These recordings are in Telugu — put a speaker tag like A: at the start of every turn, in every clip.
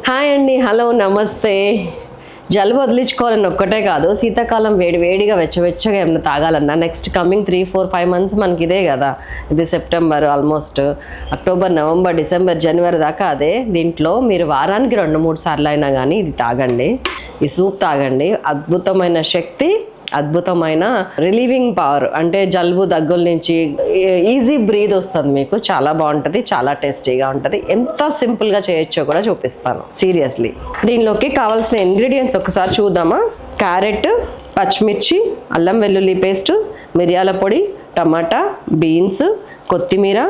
A: హాయ్ అండి, హలో, నమస్తే. జలుబు వదిలించుకోవాలని ఒక్కటే కాదు, శీతాకాలం వేడిగా వెచ్చగా ఏమైనా తాగాలన్నా నెక్స్ట్ కమింగ్ 3-4-5 మంత్స్ మనకి ఇదే కదా. ఇది September, almost October, November, December, జనవరి దాకా అదే. దీంట్లో మీరు వారానికి 2-3 సార్లు అయినా కానీ ఇది తాగండి, ఈ సూప్ తాగండి. అద్భుతమైన శక్తి, అద్భుతమైన రిలీవింగ్ పవర్. అంటే జలుబు దగ్గుల నుంచి ఈజీ బ్రీత్ వస్తుంది మీకు. చాలా బాగుంటుంది, చాలా టేస్టీగా ఉంటుంది. ఎంత సింపుల్గా చేయొచ్చో కూడా చూపిస్తాను సీరియస్లీ. దీనిలోకి కావాల్సిన ఇంగ్రీడియంట్స్ ఒకసారి చూద్దామా. క్యారెట్, పచ్చిమిర్చి, అల్లం వెల్లుల్లి పేస్ట్, మిరియాల పొడి, టమాటా, బీన్స్, కొత్తిమీర,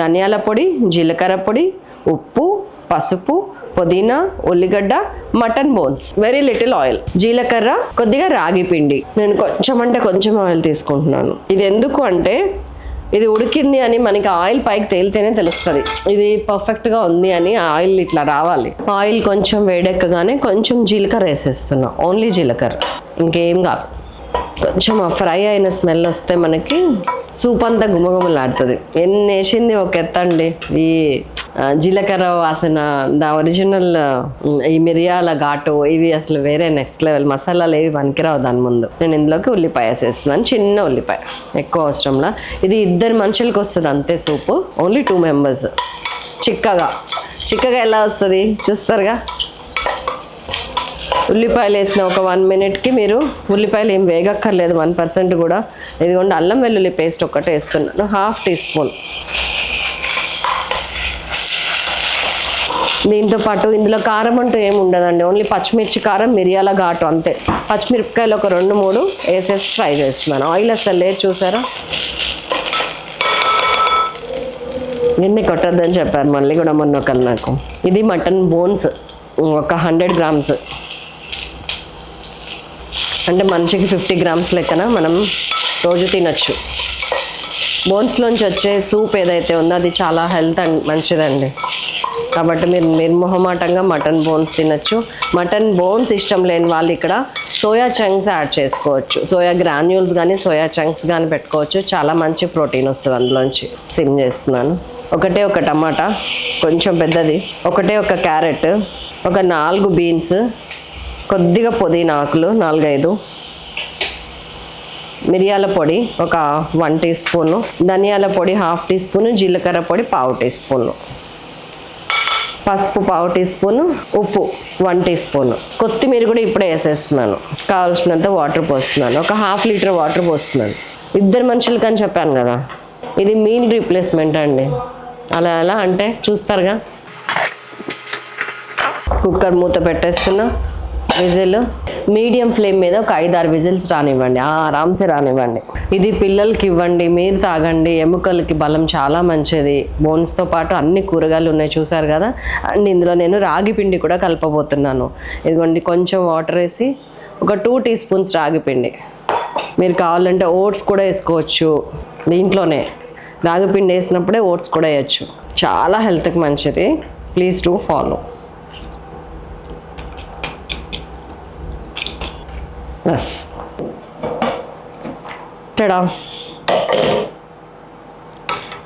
A: ధనియాల పొడి, జీలకర్ర పొడి, ఉప్పు, పసుపు, పుదీనా, ఉల్లిగడ్డ, mutton bones, very little oil, జీలకర్ర, కొద్దిగా రాగి పిండి. నేను కొంచెం ఆయిల్ తీసుకుంటున్నాను. ఇది ఎందుకు అంటే ఇది ఉడికింది అని మనకి ఆయిల్ పైకి తేలితేనే తెలుస్తుంది ఇది పర్ఫెక్ట్గా ఉంది అని. ఆయిల్ ఇట్లా రావాలి. ఆయిల్ కొంచెం వేడెక్కగానే కొంచెం జీలకర్ర వేసేస్తున్నా, ఓన్లీ జీలకర్ర, ఇంకేం కాదు. కొంచెం ఫ్రై అయిన స్మెల్ వస్తే మనకి సూప్ అంతా గుమగుమలాడుతుంది. ఎన్ని వేసింది ఒక ఎత్తండి. ఈ జీలకర్ర వాసన, ద ఒరిజినల్ ఈ మిరియాల ఘాటు, ఇవి అసలు వేరే నెక్స్ట్ లెవెల్. మసాలాలు ఏవి పనికిరావు దాని ముందు. నేను ఇందులోకి ఉల్లిపాయ వేసేస్తున్నాను, చిన్న ఉల్లిపాయ, ఎక్కువ అవసరంలా. ఇది 2 మనుషులకు వస్తుంది అంతే సూపు, ఓన్లీ 2 మెంబర్స్. చిక్కగా ఎలా వస్తుంది చూస్తారుగా. ఉల్లిపాయలు వేసిన ఒక 1 మినిట్కి మీరు ఉల్లిపాయలు ఏం వేగక్కర్లేదు 1% కూడా. ఇదిగోండి అల్లం వెల్లుల్లి పేస్ట్ ఒకటే వేస్తున్నాను, 1/2 టీ స్పూన్. దీంతో పాటు ఇందులో కారం అంటూ ఏమి ఉండదండి, ఓన్లీ పచ్చిమిర్చి కారం, మిరియాల ఘాటు అంతే. పచ్చిమిరపకాయలు ఒక 2-3 వేసేసి ఫ్రై చేస్తున్నాను. ఆయిల్ అసలు లేదు చూసారా. ఎన్ని కొట్టద్దని చెప్పారు మళ్ళీ కూడా మొన్న ఒకరు నాకు. ఇది మటన్ బోన్స్ ఒక 100 గ్రామ్స్, అంటే మనిషికి 50 గ్రామ్స్ లెక్కన మనం రోజు తినచ్చు. బోన్స్లోంచి వచ్చే సూప్ ఏదైతే ఉందో అది చాలా హెల్త్ అండ్ మంచిదండి. కాబట్టి మీరు నిర్మోహమాటంగా మటన్ బోన్స్ తినచ్చు. మటన్ బోన్స్ ఇష్టం లేని వాళ్ళు ఇక్కడ సోయా చంక్స్ యాడ్ చేసుకోవచ్చు. సోయా గ్రాన్యూల్స్ కానీ సోయా చంక్స్ కానీ పెట్టుకోవచ్చు. చాలా మంచి ప్రోటీన్ వస్తుంది అందులోంచి. సిమ్ చేస్తున్నాను. ఒక టమాటా కొంచెం పెద్దది, ఒక క్యారెట్, ఒక 4 బీన్స్, కొద్దిగా పుదీనా ఆకులు 4-5, మిరియాల పొడి ఒక 1 టీ స్పూను, ధనియాల పొడి 1/2 టీ స్పూను, జీలకర్ర పొడి 1/2 టీ స్పూను, పసుపు 1/2 టీ స్పూను, ఉప్పు 1 టీ స్పూను, కొత్తిమీర కూడా ఇప్పుడే వేసేస్తున్నాను. కావాల్సినంత వాటర్ పోస్తున్నాను, ఒక 1/2 లీటర్ వాటర్ పోస్తున్నాను. 2 మనుషులకి అని చెప్పాను కదా. ఇది మీల్ రీప్లేస్మెంట్ అండి. అలా అంటే చూస్తారుగా. కుక్కర్ మూత పెట్టేస్తున్నా. విజిల్ మీడియం ఫ్లేమ్ మీద ఒక 5-6 విజిల్స్ రానివ్వండి, ఆరామ్సే రానివ్వండి. ఇది పిల్లలకి ఇవ్వండి, మీరు తాగండి. ఎముకలకి బలం చాలా మంచిది. బోన్స్తో పాటు అన్ని కూరగాయలు ఉన్నాయి చూసారు కదా. అండ్ ఇందులో నేను రాగి పిండి కూడా కలపబోతున్నాను. ఇదిగోండి కొంచెం వాటర్ వేసి ఒక 2 టీ స్పూన్స్ రాగి పిండి. మీరు కావాలంటే ఓట్స్ కూడా వేసుకోవచ్చు. దీంట్లోనే రాగి పిండి వేసినప్పుడే ఓట్స్ కూడా వేయచ్చు. చాలా హెల్త్కి మంచిది. Please do follow. Yes tada.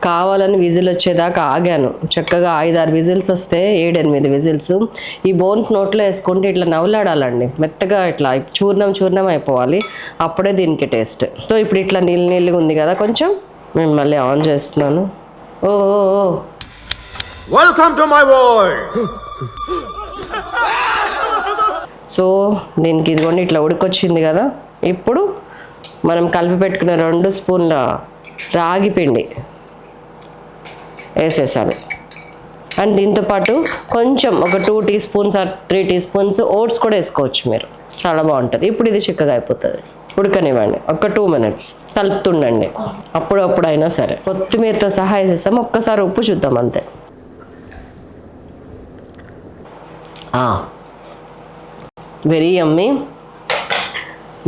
A: కావాలని విజిల్ వచ్చేదాకా ఆగాను. చక్కగా 5-6 విజిల్స్ వస్తే 7-8 విజిల్స్. ఈ బోన్స్ నోట్లో వేసుకుంటే ఇట్లా నవ్వులాడాలండి, మెత్తగా ఇట్లా చూర్ణం అయిపోవాలి. అప్పుడే దీనికి టేస్ట్. సో ఇప్పుడు ఇట్లా నీళ్ళగా ఉంది కదా, కొంచెం నేను మళ్ళీ ఆన్ చేస్తున్నాను. Oh welcome to my world. So దీనికి ఇదిగోండి ఇట్లా ఉడికొచ్చింది కదా. ఇప్పుడు మనం కలిపి పెట్టుకున్న 2 స్పూన్ల రాగి పిండి వేసేసాను. అండ్ దీంతోపాటు కొంచెం ఒక 2 tea spoons 3 tea spoons oats కూడా వేసుకోవచ్చు మీరు. చాలా బాగుంటుంది. ఇప్పుడు ఇది చిక్కగా అయిపోతుంది. ఉడకనివ్వండి ఒక 2 మినిట్స్. కలుపుతుండండి అప్పుడప్పుడు అయినా సరే. కొత్తిమీరతో సహా వేసేస్తాం. ఒక్కసారి ఉప్పు చూద్దాం అంతే. వెరీ యమ్మీ.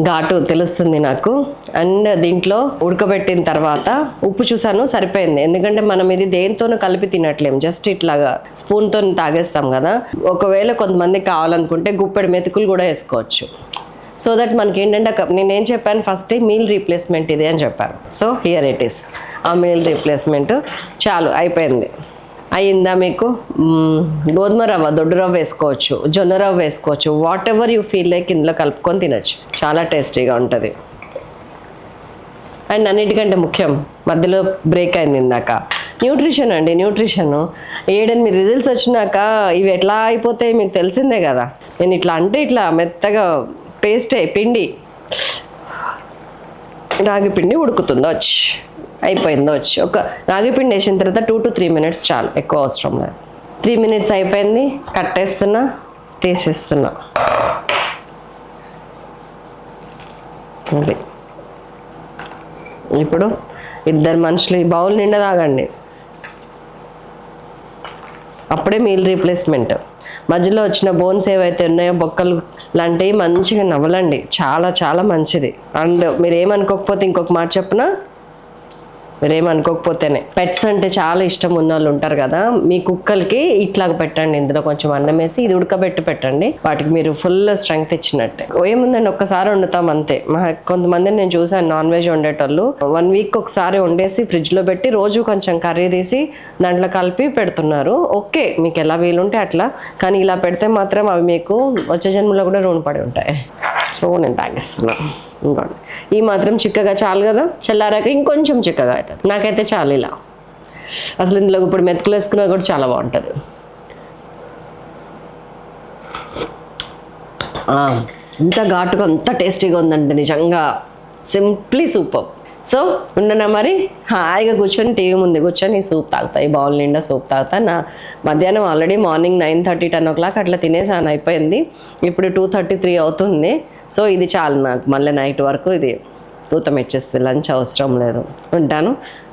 A: ఘాటు తెలుస్తుంది నాకు. అండ్ దీంట్లో ఉడకబెట్టిన తర్వాత ఉప్పు చూసాను, సరిపోయింది. ఎందుకంటే మనం ఇది దేంతోనూ కలిపి తినట్లేం, జస్ట్ ఇట్లాగా స్పూన్తో తాగేస్తాం కదా. ఒకవేళ కొంతమంది కావాలనుకుంటే గుప్పెడు మెతుకులు కూడా వేసుకోవచ్చు. సో దట్ మనకి ఏంటంటే నేనేం చెప్పాను ఫస్ట్, మీల్ రీప్లేస్మెంట్ ఇది అని చెప్పాను. సో హియర్ ఇట్ ఈస్ ఆ మీల్ రీప్లేస్మెంట్. చాలు అయిపోయింది. అయిందా మీకు? గోధుమ రవ్వ, దొడ్డు రవ్వ వేసుకోవచ్చు, జొన్న రవ్వ వేసుకోవచ్చు, what ever you feel like ఇందులో కలుపుకొని తినచ్చు. చాలా టేస్టీగా ఉంటుంది. అండ్ అన్నిటికంటే ముఖ్యం, మధ్యలో బ్రేక్ అయింది ఇందాక, న్యూట్రిషన్ అండి. న్యూట్రిషన్ 7-8 రిజల్ట్స్ వచ్చినాక ఇవి ఎట్లా అయిపోతాయి మీకు తెలిసిందే కదా. నేను ఇట్లా అంటే ఇట్లా మెత్తగా పేస్ట్ పిండి, రాగి పిండి ఉడుకుతుందో వచ్చి అయిపోయిందో వచ్చి. ఒక రాగి పిండి వేసిన తర్వాత 2 to 3 minutes చాలు, ఎక్కువ అవసరం లేదు. 3 minutes అయిపోయింది. కట్టేస్తున్నా, తీసేస్తున్నా. ఇప్పుడు 2 మనుషులు ఈ బౌల్ నిండా తాగండి, అప్పుడే మీల్ రీప్లేస్మెంట్. మధ్యలో వచ్చిన బోన్స్ ఏవైతే ఉన్నాయో బొక్కలు లాంటివి మంచిగా నవ్వలండి, చాలా చాలా మంచిది. అండ్ మీరు ఏమనుకోకపోతే ఇంకొక మాట చెప్పనా, మీరేమనుకోకపోతేనే, పెట్స్ అంటే చాలా ఇష్టం ఉన్న వాళ్ళు ఉంటారు కదా, మీ కుక్కలకి ఇట్లాగ పెట్టండి, ఇందులో కొంచెం అన్నం వేసి ఇది ఉడకబెట్టి పెట్టండి, వాటికి మీరు ఫుల్ స్ట్రెంగ్త్ ఇచ్చినట్టే. ఏముందండి, ఒక్కసారి వండుతాం అంతే. కొంతమందిని నేను చూసాను నాన్ వెజ్ వండేటోళ్ళు 1 week ఒకసారి వండేసి ఫ్రిడ్జ్లో పెట్టి రోజు కొంచెం కర్రీ తీసి దాంట్లో కలిపి పెడుతున్నారు. ఓకే, మీకు ఎలా వీలుంటే అట్లా, కానీ ఇలా పెడితే మాత్రం అవి మీకు వచ్చే జన్మలో కూడా రుణపడి ఉంటాయి. సో నేను తాగిస్తున్నాను. ఇంకోండి, ఈ మాత్రం చిక్కగా చాలు కదా, చల్లారాక ఇంకొంచెం చిక్కగా అవుతుంది. నాకైతే చాలు ఇలా. అసలు ఇందులో ఇప్పుడు మెతుకులు వేసుకున్నా కూడా చాలా బాగుంటుంది. ఇంత ఘాటుగా అంత టేస్టీగా ఉందండి, నిజంగా సింప్లీ సూపర్. సో ఉండనా మరి, హాయిగా కూర్చొని టీవీ ముందు కూర్చొని ఈ సూప్ తాగుతా, ఈ బౌల్ నిండా సూప్ తాగుతా. నా మధ్యాహ్నం ఆల్రెడీ మార్నింగ్ 9:30, 10 o'clock అట్లా తినేసాను, అయిపోయింది. ఇప్పుడు 2:33 అవుతుంది. సో ఇది చాలు నాకు, మళ్ళీ నైట్ వరకు ఇది ఊతం ఇచ్చేస్తుంది, లంచ్ అవసరం లేదు. ఉంటాను,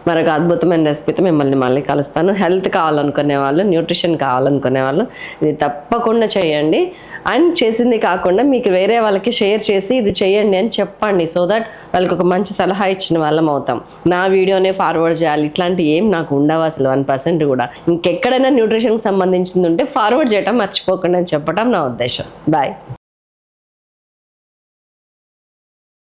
A: మరొక అద్భుతమైన రెసిపీతో మిమ్మల్ని మళ్ళీ కలుస్తాను. హెల్త్ కావాలనుకునే వాళ్ళు, న్యూట్రిషన్ కావాలనుకునే వాళ్ళు ఇది తప్పకుండా చేయండి. అండ్ చేసింది కాకుండా మీకు వేరే వాళ్ళకి షేర్ చేసి ఇది చేయండి అని చెప్పండి, సో దట్ వాళ్ళకి ఒక మంచి సలహా ఇచ్చిన వాళ్ళం అవుతాం. నా వీడియోనే ఫార్వర్డ్ చేయాలి ఇట్లాంటి ఏం నాకు ఉండవు అసలు 1% కూడా. ఇంకెక్కడైనా న్యూట్రిషన్కి సంబంధించింది ఉంటే ఫార్వర్డ్ చేయటం మర్చిపోకుండా అని చెప్పడం నా ఉద్దేశం. బాయ్.